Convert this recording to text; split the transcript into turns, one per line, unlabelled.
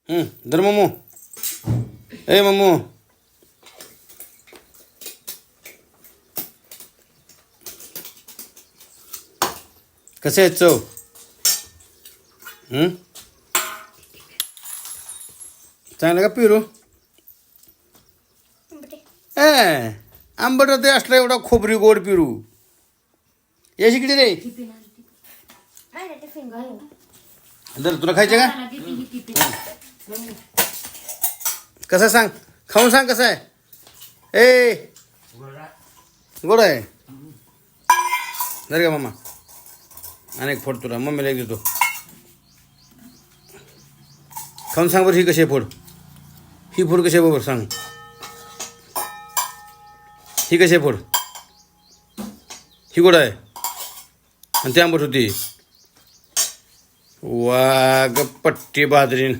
धर मम्मू. ए मम्मू. कसे आहेत चव? चांगलं का पिरू? आंबट ते असलं एवढा खोबरी गोड पिरू. याची किती रे? जर तुला खायचं का? कसं सांग, खाऊन सांग कसं आहे. ए गोड आहे. जर का मामा अनेक फोड तुला मम्मीला एक देतो. खाऊन सांग बरं ही कशी आहे फोड. ही फोड कशी आहे बरोबर सांग. ही कशी आहे फोड. ही गोड आहे आणि ती आंबट होती. वाघ पट्टी बाजरीन.